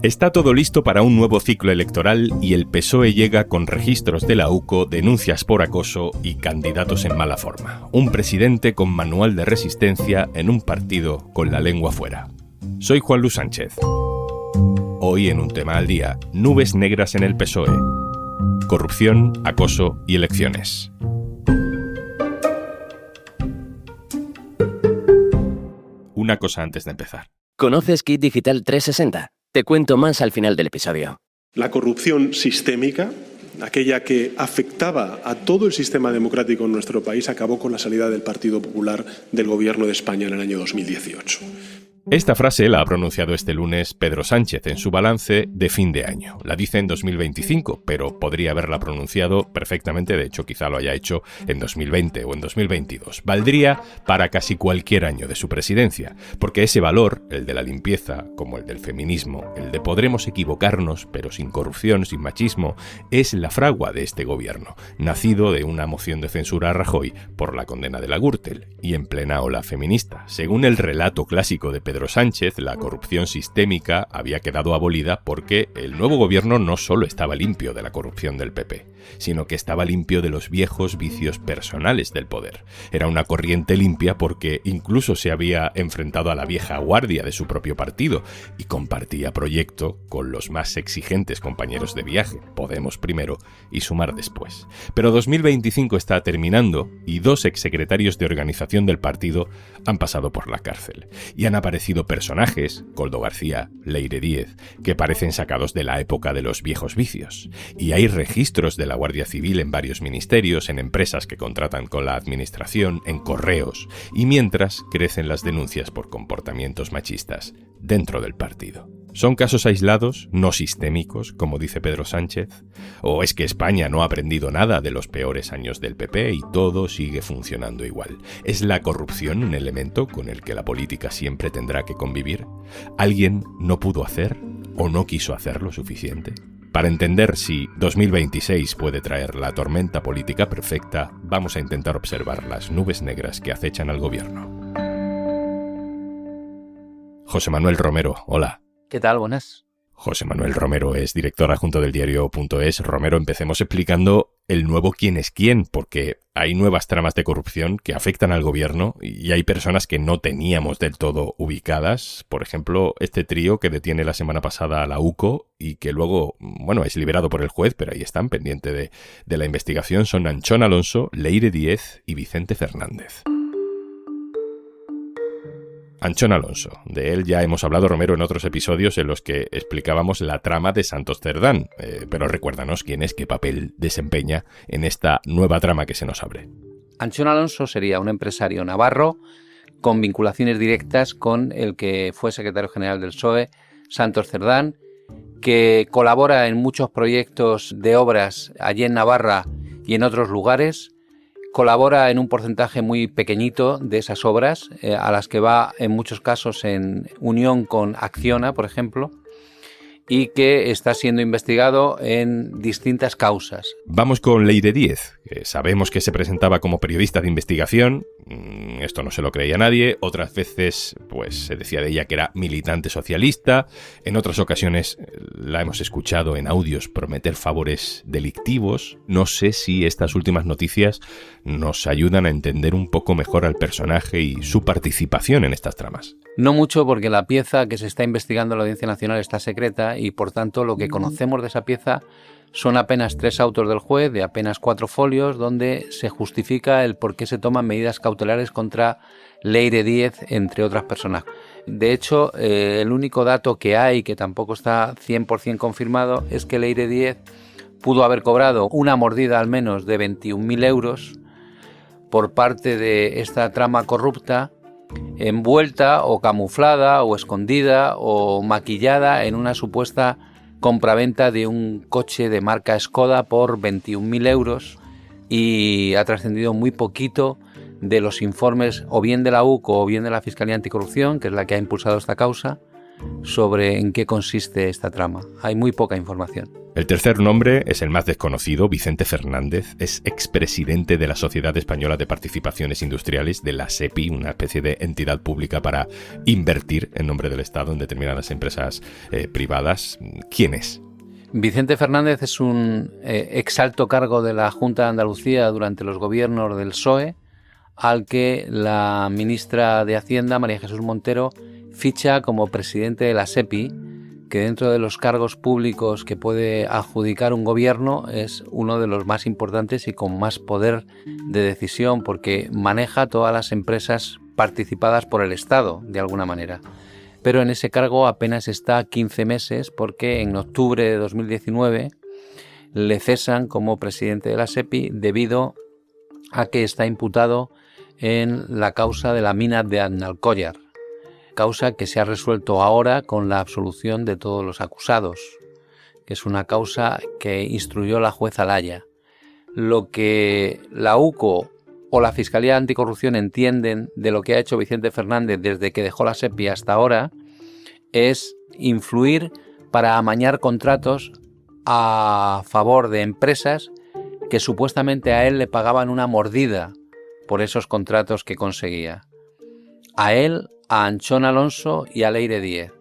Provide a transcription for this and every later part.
Está todo listo para un nuevo ciclo electoral y el PSOE llega con registros de la UCO, denuncias por acoso y candidatos en mala forma. Un presidente con manual de resistencia en un partido con la lengua fuera. Soy Juan Luis Sánchez. Hoy en Un Tema al Día, nubes negras en el PSOE. Corrupción, acoso y elecciones. Una cosa antes de empezar. ¿Conoces Kit Digital 360? Te cuento más al final del episodio. La corrupción sistémica, aquella que afectaba a todo el sistema democrático en nuestro país, acabó con la salida del Partido Popular del Gobierno de España en el año 2018. Esta frase la ha pronunciado este lunes Pedro Sánchez en su balance de fin de año. La dice en 2025, pero podría haberla pronunciado perfectamente, de hecho quizá lo haya hecho en 2020 o en 2022. Valdría para casi cualquier año de su presidencia, porque ese valor, el de la limpieza, como el del feminismo, el de podremos equivocarnos, pero sin corrupción, sin machismo, es la fragua de este gobierno, nacido de una moción de censura a Rajoy por la condena de la Gürtel y en plena ola feminista. Según el relato clásico de Pedro Sánchez, la corrupción sistémica había quedado abolida porque el nuevo gobierno no solo estaba limpio de la corrupción del PP, sino que estaba limpio de los viejos vicios personales del poder. Era una corriente limpia porque incluso se había enfrentado a la vieja guardia de su propio partido y compartía proyecto con los más exigentes compañeros de viaje, Podemos primero y Sumar después. Pero 2025 está terminando y dos exsecretarios de organización del partido han pasado por la cárcel y han aparecido personajes, Koldo García, Leire Díez, que parecen sacados de la época de los viejos vicios. Y hay registros de la Guardia Civil en varios ministerios, en empresas que contratan con la administración, en correos, y mientras crecen las denuncias por comportamientos machistas dentro del partido. ¿Son casos aislados, no sistémicos, como dice Pedro Sánchez? ¿O es que España no ha aprendido nada de los peores años del PP y todo sigue funcionando igual? ¿Es la corrupción un elemento con el que la política siempre tendrá que convivir? ¿Alguien no pudo hacer o no quiso hacer lo suficiente? Para entender si 2026 puede traer la tormenta política perfecta, vamos a intentar observar las nubes negras que acechan al gobierno. José Manuel Romero, hola. ¿Qué tal? Buenas. José Manuel Romero es director adjunto del diario.es. Romero, empecemos explicando el nuevo quién es quién, porque hay nuevas tramas de corrupción que afectan al gobierno y hay personas que no teníamos del todo ubicadas. Por ejemplo, este trío que detiene la semana pasada a la UCO y que luego, es liberado por el juez, pero ahí están, pendiente de la investigación, son Anchón Alonso, Leire Díez y Vicente Fernández. Anchón Alonso. De él ya hemos hablado, Romero, en otros episodios en los que explicábamos la trama de Santos Cerdán. Pero recuérdanos quién es, qué papel desempeña en esta nueva trama que se nos abre. Anchón Alonso sería un empresario navarro con vinculaciones directas con el que fue secretario general del PSOE, Santos Cerdán, que colabora en muchos proyectos de obras allí en Navarra y en otros lugares. Colabora en un porcentaje muy pequeñito de esas obras, a las que va en muchos casos en unión con Acciona, por ejemplo, y que está siendo investigado en distintas causas. Vamos con Leire Díez, que sabemos que se presentaba como periodista de investigación. Esto no se lo creía nadie. Otras veces se decía de ella que era militante socialista. En otras ocasiones la hemos escuchado en audios prometer favores delictivos. No sé si estas últimas noticias nos ayudan a entender un poco mejor al personaje y su participación en estas tramas. No mucho, porque la pieza que se está investigando en la Audiencia Nacional está secreta y, por tanto, lo que conocemos de esa pieza son apenas 3 autos del juez de apenas 4 folios donde se justifica el por qué se toman medidas cautelares contra Leire Díez, entre otras personas. De hecho, el único dato que hay, que tampoco está 100% confirmado, es que Leire Díez pudo haber cobrado una mordida al menos de 21.000 euros por parte de esta trama corrupta, envuelta o camuflada o escondida o maquillada en una supuesta compraventa de un coche de marca Skoda por 21.000 euros, y ha trascendido muy poquito de los informes o bien de la UCO o bien de la Fiscalía Anticorrupción, que es la que ha impulsado esta causa, sobre en qué consiste esta trama. Hay muy poca información. El tercer nombre es el más desconocido, Vicente Fernández. Es expresidente de la Sociedad Española de Participaciones Industriales, de la SEPI, una especie de entidad pública para invertir en nombre del Estado en determinadas empresas privadas. ¿Quién es? Vicente Fernández es un exalto cargo de la Junta de Andalucía durante los gobiernos del PSOE, al que la ministra de Hacienda, María Jesús Montero, ficha como presidente de la SEPI, que dentro de los cargos públicos que puede adjudicar un gobierno es uno de los más importantes y con más poder de decisión, porque maneja todas las empresas participadas por el Estado, de alguna manera. Pero en ese cargo apenas está 15 meses, porque en octubre de 2019 le cesan como presidente de la SEPI debido a que está imputado en la causa de la mina de Aznalcóllar, causa que se ha resuelto ahora con la absolución de todos los acusados, que es una causa que instruyó la jueza Laya. Lo que la UCO o la Fiscalía Anticorrupción entienden de lo que ha hecho Vicente Fernández desde que dejó la SEPI hasta ahora es influir para amañar contratos a favor de empresas que supuestamente a él le pagaban una mordida por esos contratos que conseguía. A él, a Anchón Alonso y a Leire Díez.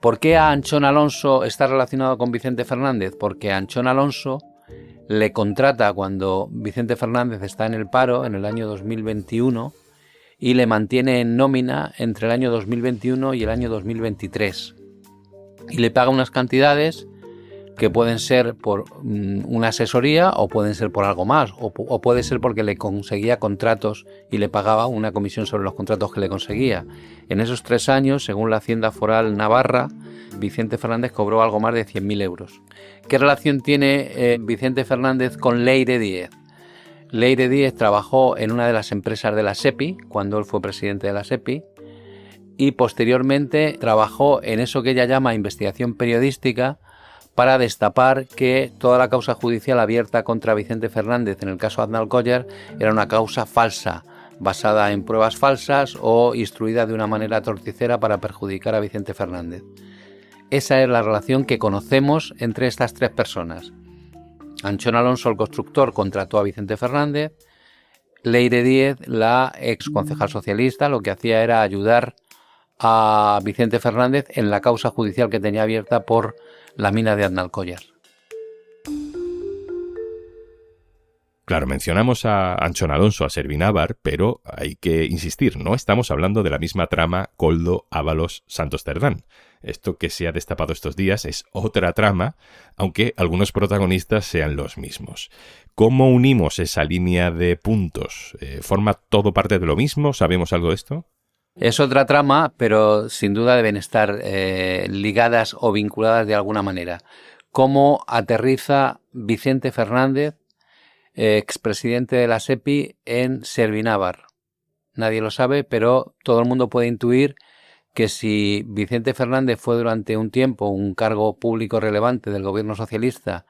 ¿Por qué a Anchón Alonso está relacionado con Vicente Fernández? Porque Anchón Alonso le contrata cuando Vicente Fernández está en el paro en el año 2021 y le mantiene en nómina entre el año 2021 y el año 2023. Y le paga unas cantidades que pueden ser por una asesoría o pueden ser por algo más, o puede ser porque le conseguía contratos y le pagaba una comisión sobre los contratos que le conseguía. En esos 3 años, según la Hacienda Foral Navarra, Vicente Fernández cobró algo más de 100.000 euros. ¿Qué relación tiene Vicente Fernández con Leire Díez? Leire Díez trabajó en una de las empresas de la SEPI, cuando él fue presidente de la SEPI, y posteriormente trabajó en eso que ella llama investigación periodística, para destapar que toda la causa judicial abierta contra Vicente Fernández en el caso Aznalcóllar era una causa falsa, basada en pruebas falsas o instruida de una manera torticera para perjudicar a Vicente Fernández. Esa es la relación que conocemos entre estas 3 personas. Anchón Alonso, el constructor, contrató a Vicente Fernández. Leire Díez, la ex concejal socialista, lo que hacía era ayudar a Vicente Fernández en la causa judicial que tenía abierta por la mina de Aznalcóllar. Claro, mencionamos a Anchón Alonso, a Servinávar, pero hay que insistir, no estamos hablando de la misma trama Koldo, Ábalos, Santos Cerdán. Esto que se ha destapado estos días es otra trama, aunque algunos protagonistas sean los mismos. ¿Cómo unimos esa línea de puntos? ¿Forma todo parte de lo mismo? ¿Sabemos algo de esto? Es otra trama, pero sin duda deben estar ligadas o vinculadas de alguna manera. ¿Cómo aterriza Vicente Fernández, expresidente de la SEPI, en Servinávar? Nadie lo sabe, pero todo el mundo puede intuir que si Vicente Fernández fue durante un tiempo un cargo público relevante del gobierno socialista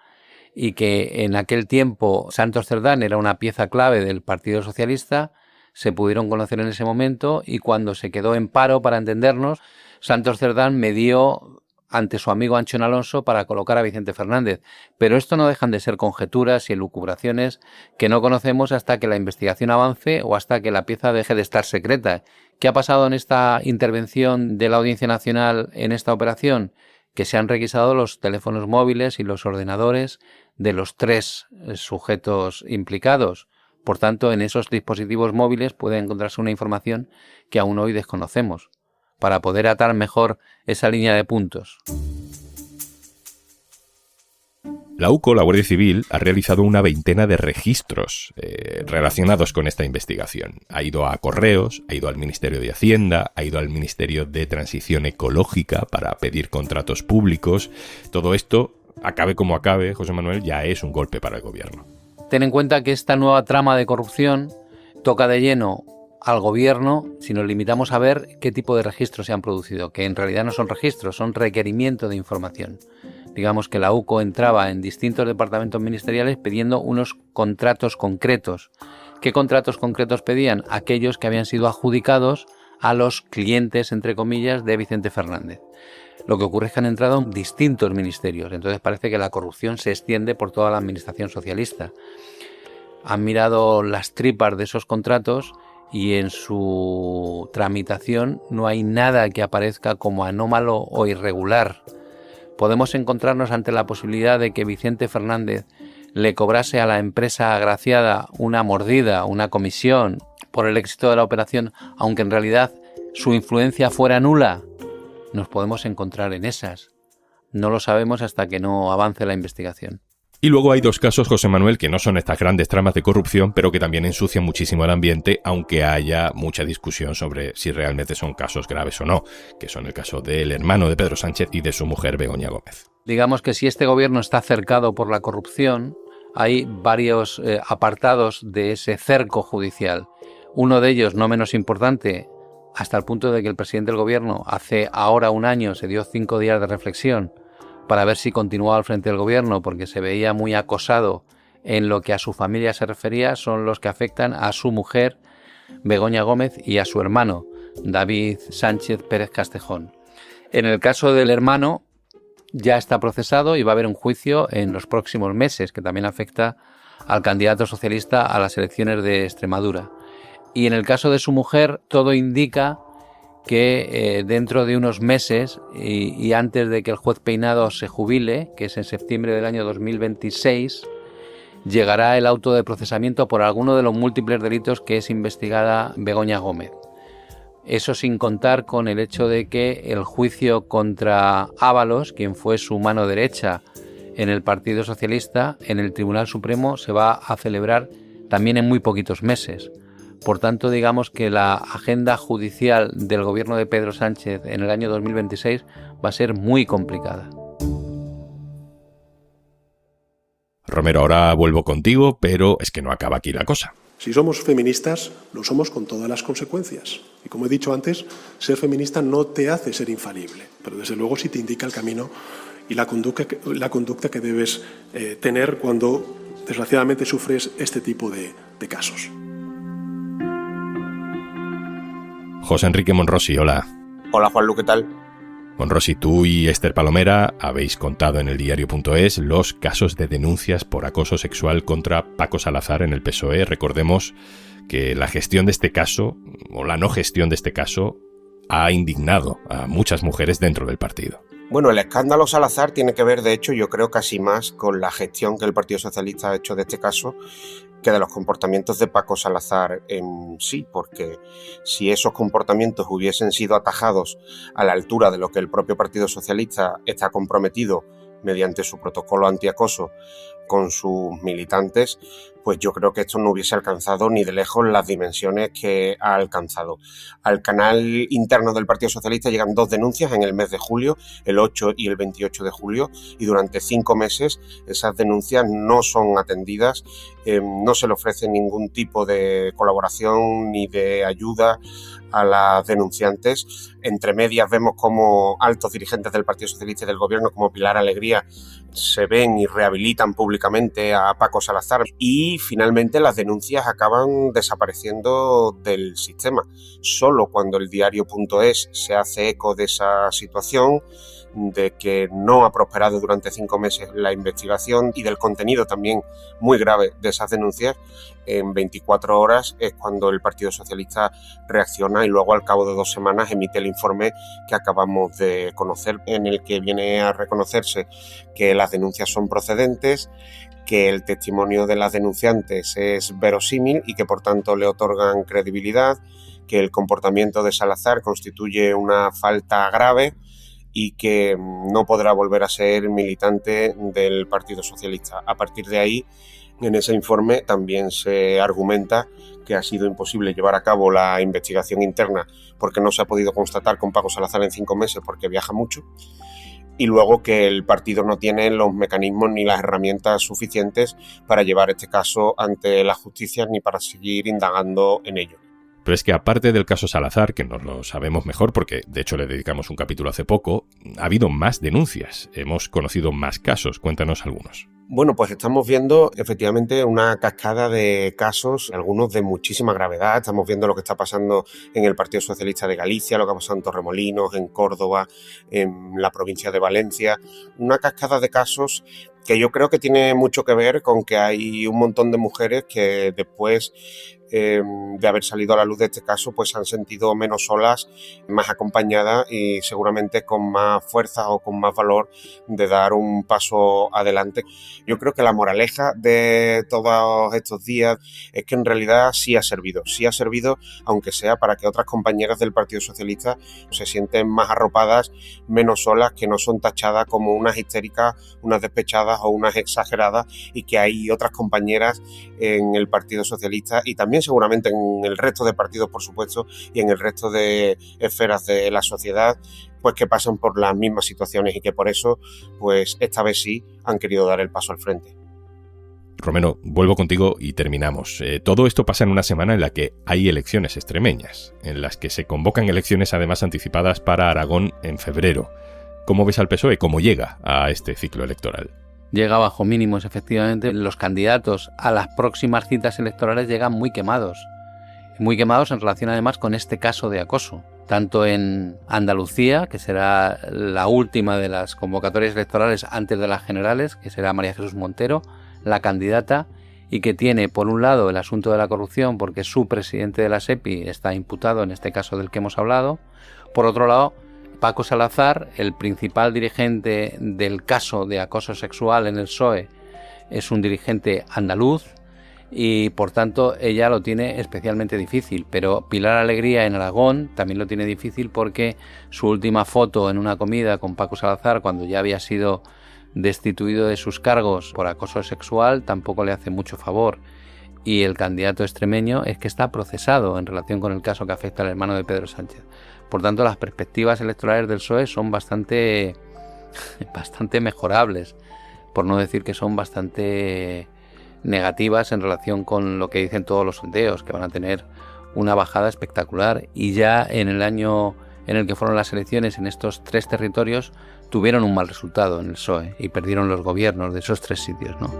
y que en aquel tiempo Santos Cerdán era una pieza clave del Partido Socialista, se pudieron conocer en ese momento y cuando se quedó en paro, para entendernos, Santos Cerdán medió ante su amigo Anchón Alonso para colocar a Vicente Fernández. Pero esto no dejan de ser conjeturas y elucubraciones que no conocemos hasta que la investigación avance o hasta que la pieza deje de estar secreta. ¿Qué ha pasado en esta intervención de la Audiencia Nacional en esta operación? Que se han requisado los teléfonos móviles y los ordenadores de los 3 sujetos implicados. Por tanto, en esos dispositivos móviles puede encontrarse una información que aún hoy desconocemos, para poder atar mejor esa línea de puntos. La UCO, la Guardia Civil, ha realizado una veintena de registros relacionados con esta investigación. Ha ido a Correos, ha ido al Ministerio de Hacienda, ha ido al Ministerio de Transición Ecológica para pedir contratos públicos. Todo esto, acabe como acabe, José Manuel, ya es un golpe para el gobierno. Ten en cuenta que esta nueva trama de corrupción toca de lleno al gobierno si nos limitamos a ver qué tipo de registros se han producido, que en realidad no son registros, son requerimientos de información. Digamos que la UCO entraba en distintos departamentos ministeriales pidiendo unos contratos concretos. ¿Qué contratos concretos pedían? Aquellos que habían sido adjudicados a los clientes, entre comillas, de Vicente Fernández. Lo que ocurre es que han entrado en distintos ministerios, entonces parece que la corrupción se extiende por toda la administración socialista. Han mirado las tripas de esos contratos y en su tramitación no hay nada que aparezca como anómalo o irregular. Podemos encontrarnos ante la posibilidad de que Vicente Fernández le cobrase a la empresa agraciada una mordida, una comisión por el éxito de la operación, aunque en realidad su influencia fuera nula. Nos podemos encontrar en esas. No lo sabemos hasta que no avance la investigación. Y luego hay dos casos, José Manuel, que no son estas grandes tramas de corrupción, pero que también ensucian muchísimo el ambiente, aunque haya mucha discusión sobre si realmente son casos graves o no, que son el caso del hermano de Pedro Sánchez y de su mujer Begoña Gómez. Digamos que si este gobierno está cercado por la corrupción, hay varios apartados de ese cerco judicial. Uno de ellos, no menos importante, hasta el punto de que el presidente del gobierno hace ahora un año se dio 5 días de reflexión para ver si continuaba al frente del gobierno porque se veía muy acosado en lo que a su familia se refería, son los que afectan a su mujer Begoña Gómez y a su hermano David Sánchez Pérez Castejón. En el caso del hermano ya está procesado y va a haber un juicio en los próximos meses que también afecta al candidato socialista a las elecciones de Extremadura. Y en el caso de su mujer todo indica que dentro de unos meses y antes de que el juez Peinado se jubile, que es en septiembre del año 2026, llegará el auto de procesamiento por alguno de los múltiples delitos que es investigada Begoña Gómez. Eso sin contar con el hecho de que el juicio contra Ábalos, quien fue su mano derecha en el Partido Socialista, en el Tribunal Supremo se va a celebrar también en muy poquitos meses. Por tanto, digamos que la agenda judicial del gobierno de Pedro Sánchez en el año 2026 va a ser muy complicada. Romero, ahora vuelvo contigo, pero es que no acaba aquí la cosa. Si somos feministas, lo somos con todas las consecuencias. Y como he dicho antes, ser feminista no te hace ser infalible, pero desde luego sí te indica el camino y la conducta que debes tener cuando desgraciadamente sufres este tipo de casos. José Enrique Monrosi, hola. Hola Juanlu, ¿qué tal? Monrosi, tú y Esther Palomera habéis contado en eldiario.es los casos de denuncias por acoso sexual contra Paco Salazar en el PSOE. Recordemos que la gestión de este caso, o la no gestión de este caso, ha indignado a muchas mujeres dentro del partido. Bueno, el escándalo Salazar tiene que ver, de hecho, yo creo casi más con la gestión que el Partido Socialista ha hecho de este caso que de los comportamientos de Paco Salazar en sí, porque si esos comportamientos hubiesen sido atajados a la altura de lo que el propio Partido Socialista está comprometido mediante su protocolo antiacoso con sus militantes, pues yo creo que esto no hubiese alcanzado ni de lejos las dimensiones que ha alcanzado. Al canal interno del Partido Socialista llegan 2 denuncias en el mes de julio, el 8 y el 28 de julio, y durante 5 meses esas denuncias no son atendidas, no se le ofrece ningún tipo de colaboración ni de ayuda a las denunciantes. Entre medias vemos como altos dirigentes del Partido Socialista y del Gobierno, como Pilar Alegría, se ven y rehabilitan públicamente a Paco Salazar y finalmente las denuncias acaban desapareciendo del sistema. Solo cuando el diario.es se hace eco de esa situación, de que no ha prosperado durante 5 meses la investigación y del contenido también muy grave de esas denuncias, en 24 horas es cuando el Partido Socialista reacciona y luego al cabo de 2 semanas emite el informe que acabamos de conocer, en el que viene a reconocerse que las denuncias son procedentes, que el testimonio de las denunciantes es verosímil y que por tanto le otorgan credibilidad, que el comportamiento de Salazar constituye una falta grave y que no podrá volver a ser militante del Partido Socialista. A partir de ahí, en ese informe también se argumenta que ha sido imposible llevar a cabo la investigación interna porque no se ha podido constatar con Paco Salazar en 5 meses porque viaja mucho, y luego que el partido no tiene los mecanismos ni las herramientas suficientes para llevar este caso ante la justicia ni para seguir indagando en ello. Pero es que aparte del caso Salazar, que nos lo sabemos mejor porque de hecho le dedicamos un capítulo hace poco, ha habido más denuncias, hemos conocido más casos, cuéntanos algunos. Bueno, pues estamos viendo efectivamente una cascada de casos, algunos de muchísima gravedad. Estamos viendo lo que está pasando en el Partido Socialista de Galicia, lo que ha pasado en Torremolinos, en Córdoba, en la provincia de Valencia. Una cascada de casos que yo creo que tiene mucho que ver con que hay un montón de mujeres que después de haber salido a la luz de este caso, pues se han sentido menos solas, más acompañadas y seguramente con más fuerza o con más valor de dar un paso adelante. Yo creo que la moraleja de todos estos días es que en realidad sí ha servido, aunque sea para que otras compañeras del Partido Socialista se sienten más arropadas, menos solas, que no son tachadas como unas histéricas, unas despechadas o unas exageradas, y que hay otras compañeras en el Partido Socialista y también seguramente en el resto de partidos, por supuesto, y en el resto de esferas de la sociedad, pues que pasan por las mismas situaciones y que por eso, pues esta vez sí han querido dar el paso al frente. Romero, vuelvo contigo y terminamos. Todo esto pasa en una semana en la que hay elecciones extremeñas, en las que se convocan elecciones además anticipadas para Aragón en febrero. ¿Cómo ves al PSOE? ¿Cómo llega a este ciclo electoral? Llega bajo mínimos, efectivamente. Los candidatos a las próximas citas electorales llegan muy quemados en relación además con este caso de acoso. Tanto en Andalucía, que será la última de las convocatorias electorales antes de las generales, que será María Jesús Montero, la candidata, y que tiene por un lado el asunto de la corrupción porque su presidente de la SEPI está imputado en este caso del que hemos hablado. Por otro lado, Paco Salazar, el principal dirigente del caso de acoso sexual en el PSOE, es un dirigente andaluz y por tanto ella lo tiene especialmente difícil. Pero Pilar Alegría en Aragón también lo tiene difícil porque su última foto en una comida con Paco Salazar, cuando ya había sido destituido de sus cargos por acoso sexual, tampoco le hace mucho favor. Y el candidato extremeño es que está procesado en relación con el caso que afecta al hermano de Pedro Sánchez. Por tanto, las perspectivas electorales del PSOE son bastante mejorables, por no decir que son bastante negativas en relación con lo que dicen todos los sondeos, que van a tener una bajada espectacular. Y ya en el año en el que fueron las elecciones en estos 3 territorios, tuvieron un mal resultado en el PSOE y perdieron los gobiernos de esos 3 sitios, ¿no?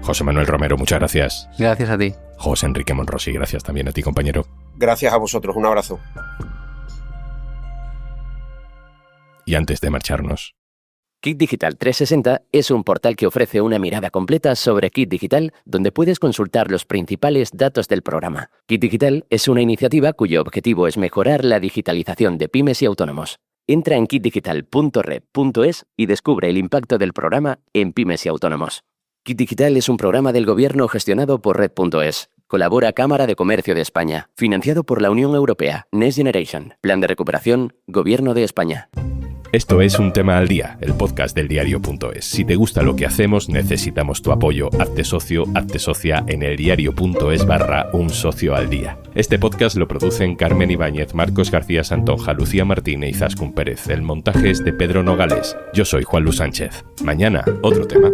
José Manuel Romero, muchas gracias. Gracias a ti. José Enrique Monrosi, gracias también a ti, compañero. Gracias a vosotros, un abrazo. Y antes de marcharnos... Kit Digital 360 es un portal que ofrece una mirada completa sobre Kit Digital, donde puedes consultar los principales datos del programa. Kit Digital es una iniciativa cuyo objetivo es mejorar la digitalización de pymes y autónomos. Entra en kitdigital.red.es y descubre el impacto del programa en pymes y autónomos. Kit Digital es un programa del Gobierno gestionado por Red.es. Colabora Cámara de Comercio de España. Financiado por la Unión Europea. Next Generation. Plan de recuperación. Gobierno de España. Esto es Un Tema al Día, el podcast del diario.es. Si te gusta lo que hacemos, necesitamos tu apoyo. Hazte socio, hazte socia en eldiario.es/Un Socio al Día. Este podcast lo producen Carmen Ibáñez, Marcos García Santonja, Lucía Martínez y Izaskun Pérez. El montaje es de Pedro Nogales. Yo soy Juan Luis Sánchez. Mañana, otro tema.